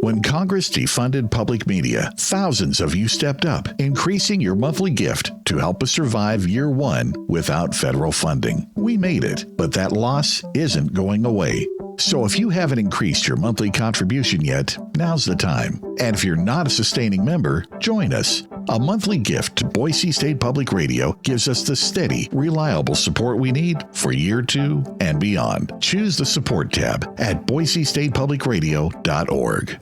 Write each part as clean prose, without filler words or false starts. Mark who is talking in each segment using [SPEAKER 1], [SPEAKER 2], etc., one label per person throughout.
[SPEAKER 1] When Congress defunded public media, thousands of you stepped up, increasing your monthly gift to help us survive year one without federal funding. We made it, but that loss isn't going away. So if you haven't increased your monthly contribution yet, now's the time. And if you're not a sustaining member, join us. A monthly gift to Boise State Public Radio gives us the steady, reliable support we need for year two and beyond. Choose the support tab at boisestatepublicradio.org.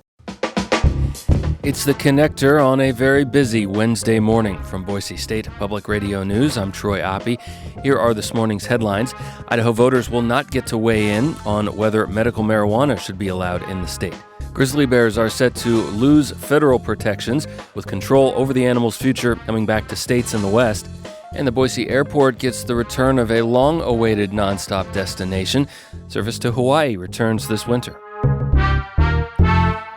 [SPEAKER 2] It's The Connector on a very busy Wednesday morning. From Boise State Public Radio News, I'm Troy Oppie. Here are this morning's headlines. Idaho voters will not get to weigh in on whether medical marijuana should be allowed in the state. Grizzly bears are set to lose federal protections, with control over the animal's future coming back to states in the West. And the Boise Airport gets the return of a long-awaited nonstop destination. Service to Hawai'i returns this winter.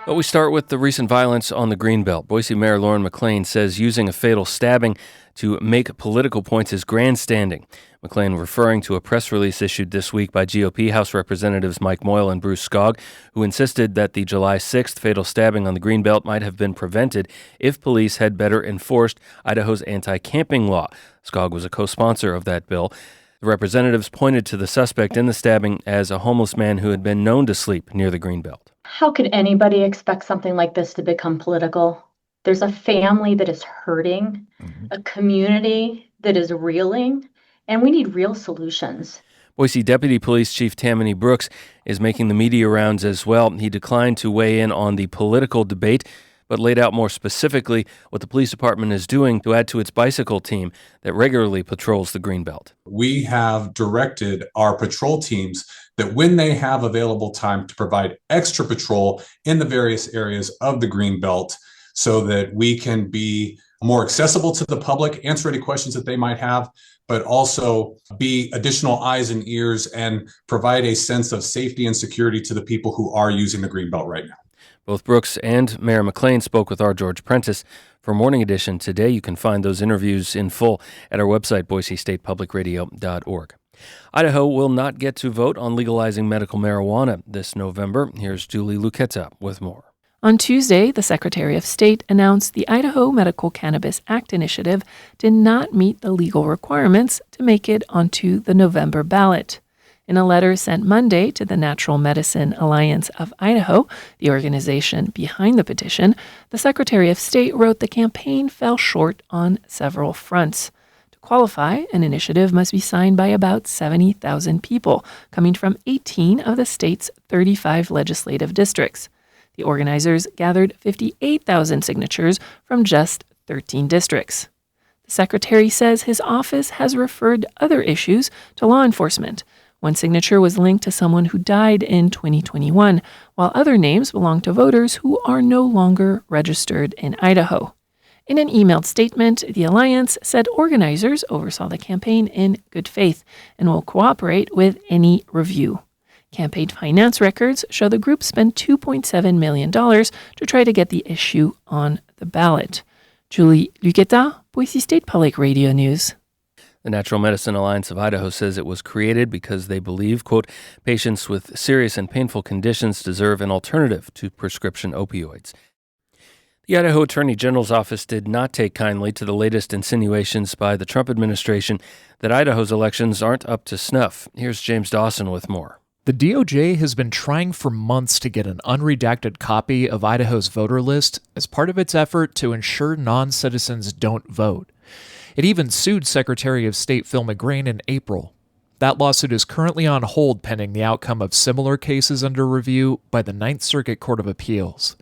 [SPEAKER 2] But we start with the recent violence on the greenbelt. Boise Mayor Lauren McLean says using a fatal stabbing to make political points is grandstanding. McLean referring to a press release issued this week by GOP House Representatives Mike Moyle and Bruce Skog, who insisted that the July 6th fatal stabbing on the greenbelt might have been prevented if police had better enforced Idaho's anti-camping law. Skog was a co-sponsor of that bill. The representatives pointed to the suspect in the stabbing as a homeless man who had been known to sleep near the greenbelt.
[SPEAKER 3] How could anybody expect something like this to become political? There's a family that is hurting, a community that is reeling, and we need real solutions.
[SPEAKER 2] Boise Deputy Police Chief Tammany Brooks is making the media rounds as well. He declined to weigh in on the political debate, but laid out more specifically what the police department is doing to add to its bicycle team that regularly patrols the greenbelt.
[SPEAKER 4] We have directed our patrol teams that when they have available time to provide extra patrol in the various areas of the greenbelt so that we can be more accessible to the public, answer any questions that they might have, but also be additional eyes and ears and provide a sense of safety and security to the people who are using the greenbelt right now.
[SPEAKER 2] Both Brooks and Mayor McLean spoke with our George Prentice. For Morning Edition today, you can find those interviews in full at our website, boisestatepublicradio.org. Idaho will not get to vote on legalizing medical marijuana this November. Here's Julie Luqueta with more.
[SPEAKER 5] On Tuesday, the Secretary of State announced the Idaho Medical Cannabis Act initiative did not meet the legal requirements to make it onto the November ballot. In a letter sent Monday to the Natural Medicine Alliance of Idaho, the organization behind the petition, the Secretary of State wrote the campaign fell short on several fronts. To qualify, an initiative must be signed by about 70,000 people, coming from 18 of the state's 35 legislative districts. The organizers gathered 58,000 signatures from just 13 districts. The Secretary says his office has referred other issues to law enforcement. One signature was linked to someone who died in 2021, while other names belong to voters who are no longer registered in Idaho. In an emailed statement, the Alliance said organizers oversaw the campaign in good faith and will cooperate with any review. Campaign finance records show the group spent $2.7 million to try to get the issue on the ballot. Julie Luqueta, Boise State Public Radio News.
[SPEAKER 2] The Natural Medicine Alliance of Idaho says it was created because they believe, quote, patients with serious and painful conditions deserve an alternative to prescription opioids. The Idaho Attorney General's office did not take kindly to the latest insinuations by the Trump administration that Idaho's elections aren't up to snuff. Here's James Dawson with more.
[SPEAKER 6] The DOJ has been trying for months to get an unredacted copy of Idaho's voter list as part of its effort to ensure non-citizens don't vote. It even sued Secretary of State Phil McGrain in April. That lawsuit is currently on hold pending the outcome of similar cases under review by the Ninth Circuit Court of Appeals.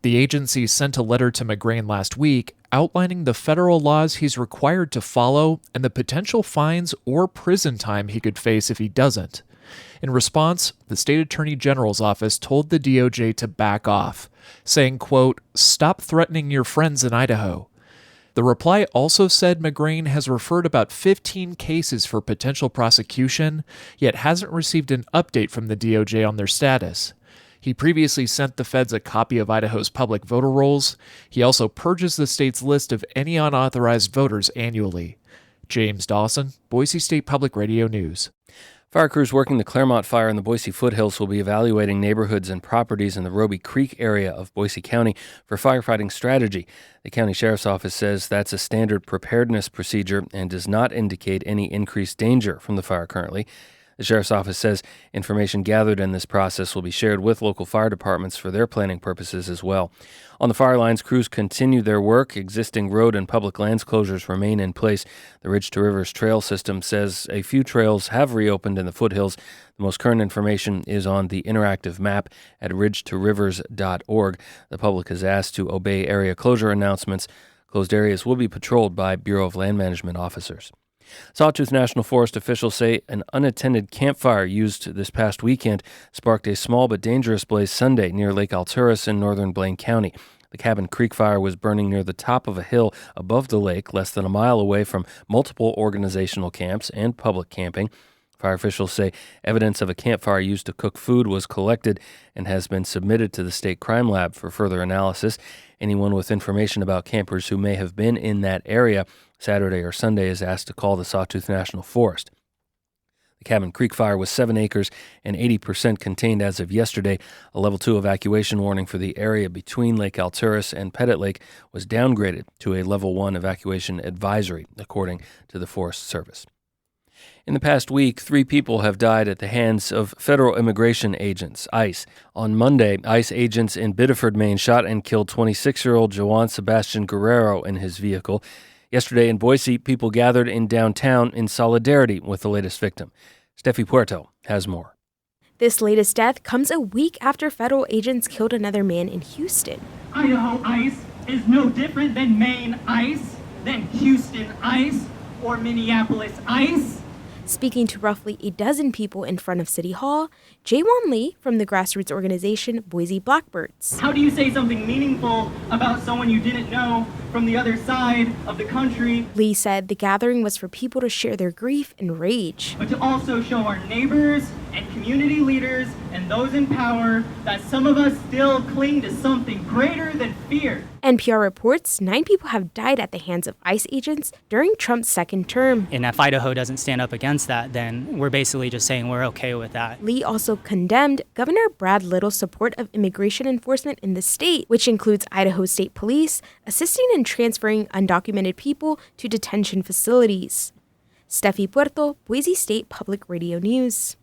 [SPEAKER 6] The agency sent a letter to McGrain last week outlining the federal laws he's required to follow and the potential fines or prison time he could face if he doesn't. In response, the state attorney general's office told the DOJ to back off, saying, quote, "Stop threatening your friends in Idaho." The reply also said McGrain has referred about 15 cases for potential prosecution, yet hasn't received an update from the DOJ on their status. He previously sent the feds a copy of Idaho's public voter rolls. He also purges the state's list of any unauthorized voters annually. James Dawson, Boise State Public Radio News.
[SPEAKER 2] Fire crews working the Claremont fire in the Boise foothills will be evaluating neighborhoods and properties in the Roby Creek area of Boise County for firefighting strategy. The county sheriff's office says that's a standard preparedness procedure and does not indicate any increased danger from the fire currently. The sheriff's office says information gathered in this process will be shared with local fire departments for their planning purposes as well. On the fire lines, crews continue their work. Existing road and public lands closures remain in place. The Ridge to Rivers trail system says a few trails have reopened in the foothills. The most current information is on the interactive map at ridgetorivers.org. The public is asked to obey area closure announcements. Closed areas will be patrolled by Bureau of Land Management officers. Sawtooth National Forest officials say an unattended campfire used this past weekend sparked a small but dangerous blaze Sunday near Lake Alturas in northern Blaine County. The Cabin Creek fire was burning near the top of a hill above the lake, less than a mile away from multiple organizational camps and public camping. Fire officials say evidence of a campfire used to cook food was collected and has been submitted to the state crime lab for further analysis. Anyone with information about campers who may have been in that area Saturday or Sunday is asked to call the Sawtooth National Forest. The Cabin Creek fire was 7 acres and 80% contained as of yesterday. A Level 2 evacuation warning for the area between Lake Alturas and Pettit Lake was downgraded to a Level 1 evacuation advisory, according to the Forest Service. In the past week, 3 people have died at the hands of federal immigration agents, ICE. On Monday, ICE agents in Biddeford, Maine, shot and killed 26-year-old Joan Sebastian Guerrero in his vehicle. Yesterday in Boise, people gathered in downtown in solidarity with the latest victim. Steffi Puerto has more.
[SPEAKER 7] This latest death comes a week after federal agents killed another man in Houston.
[SPEAKER 8] Idaho ICE is no different than Maine ICE, than Houston ICE, or Minneapolis ICE.
[SPEAKER 7] Speaking to roughly a dozen people in front of City Hall, Jaewon Lee from the grassroots organization Boise Blackbirds.
[SPEAKER 8] How do you say something meaningful about someone you didn't know from the other side of the country?
[SPEAKER 7] Lee said the gathering was for people to share their grief and rage,
[SPEAKER 8] But to also show our neighbors and community leaders and those in power that some of us still cling to something greater than fear.
[SPEAKER 7] NPR reports 9 people have died at the hands of ICE agents during Trump's second term.
[SPEAKER 9] And if Idaho doesn't stand up against that, then we're basically just saying we're okay with that.
[SPEAKER 7] Lee also condemned Governor Brad Little's support of immigration enforcement in the state, which includes Idaho State Police assisting in transferring undocumented people to detention facilities. Steffi Puerto, Boise State Public Radio News.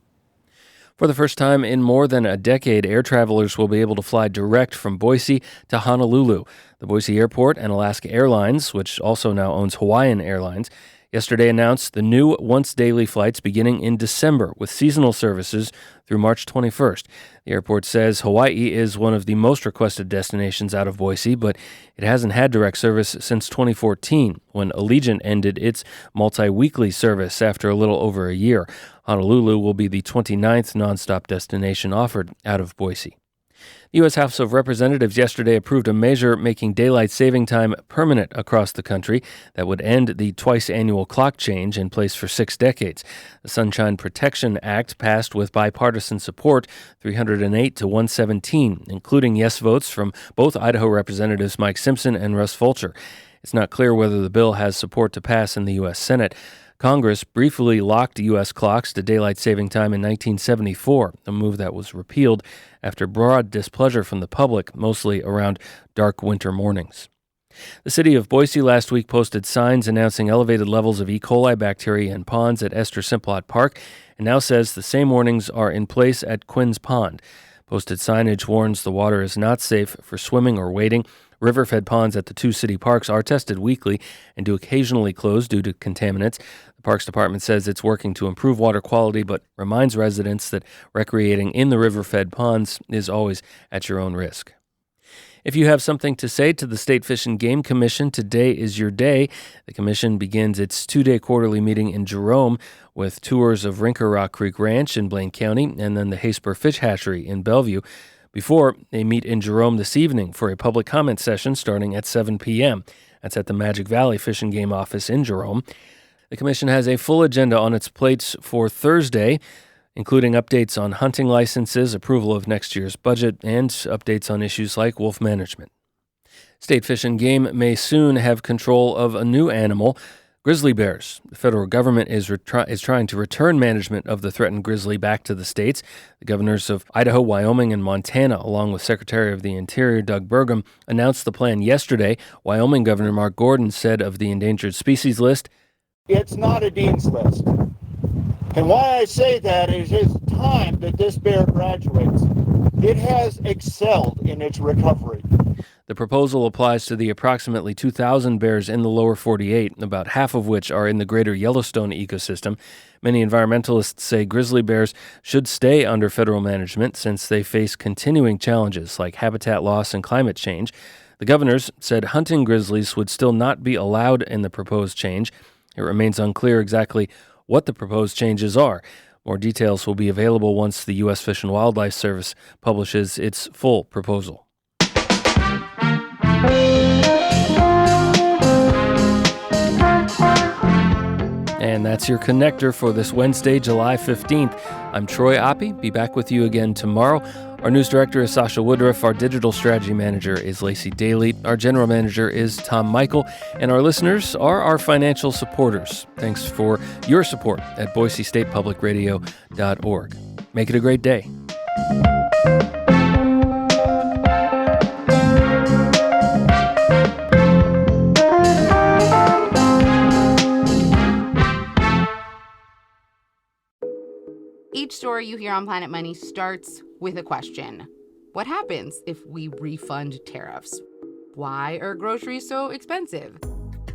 [SPEAKER 2] For the first time in more than a decade, air travelers will be able to fly direct from Boise to Honolulu. The Boise Airport and Alaska Airlines, which also now owns Hawaiian Airlines, yesterday announced the new once-daily flights beginning in December with seasonal services through March 21st. The airport says Hawai'i is one of the most requested destinations out of Boise, but it hasn't had direct service since 2014, when Allegiant ended its multi-weekly service after a little over a year. Honolulu will be the 29th nonstop destination offered out of Boise. The U.S. House of Representatives yesterday approved a measure making daylight saving time permanent across the country that would end the twice-annual clock change in place for 6 decades. The Sunshine Protection Act passed with bipartisan support, 308 to 117, including yes votes from both Idaho Representatives Mike Simpson and Russ Fulcher. It's not clear whether the bill has support to pass in the U.S. Senate. Congress briefly locked U.S. clocks to daylight saving time in 1974, a move that was repealed after broad displeasure from the public, mostly around dark winter mornings. The city of Boise last week posted signs announcing elevated levels of E. coli bacteria in ponds at Esther Simplot Park, and now says the same warnings are in place at Quinn's Pond. Posted signage warns the water is not safe for swimming or wading. River-fed ponds at the 2 city parks are tested weekly and do occasionally close due to contaminants. The Parks Department says it's working to improve water quality, but reminds residents that recreating in the river-fed ponds is always at your own risk. If you have something to say to the State Fish and Game Commission, today is your day. The commission begins its 2-day quarterly meeting in Jerome with tours of Rinker Rock Creek Ranch in Blaine County and then the Hasper Fish Hatchery in Bellevue, before they meet in Jerome this evening for a public comment session starting at 7 p.m. That's at the Magic Valley Fish and Game office in Jerome. The commission has a full agenda on its plates for Thursday, including updates on hunting licenses, approval of next year's budget, and updates on issues like wolf management. State Fish and Game may soon have control of a new animal. Grizzly bears. The federal government is trying to return management of the threatened grizzly back to the states. The governors of Idaho, Wyoming, and Montana, along with Secretary of the Interior Doug Burgum, announced the plan yesterday. Wyoming Governor Mark Gordon said of the endangered species list,
[SPEAKER 10] "It's not a dean's list. And why I say that is it's time that this bear graduates. It has excelled in its recovery."
[SPEAKER 2] The proposal applies to the approximately 2,000 bears in the lower 48, about half of which are in the greater Yellowstone ecosystem. Many environmentalists say grizzly bears should stay under federal management since they face continuing challenges like habitat loss and climate change. The governors said hunting grizzlies would still not be allowed in the proposed change. It remains unclear exactly what the proposed changes are. More details will be available once the U.S. Fish and Wildlife Service publishes its full proposal. And that's your connector for this Wednesday, July 15th. I'm Troy Oppie. Be back with you again tomorrow. Our news director is Sasha Woodruff. Our digital strategy manager is Lacey Daly. Our general manager is Tom Michael. And our listeners are our financial supporters. Thanks for your support at BoiseStatePublicRadio.org. Make it a great day.
[SPEAKER 11] Each story you hear on Planet Money starts with a question. What happens if we refund tariffs? Why are groceries so expensive?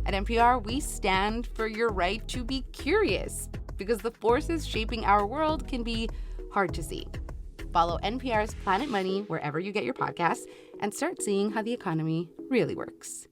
[SPEAKER 11] At NPR, we stand for your right to be curious because the forces shaping our world can be hard to see. Follow NPR's Planet Money wherever you get your podcasts and start seeing how the economy really works.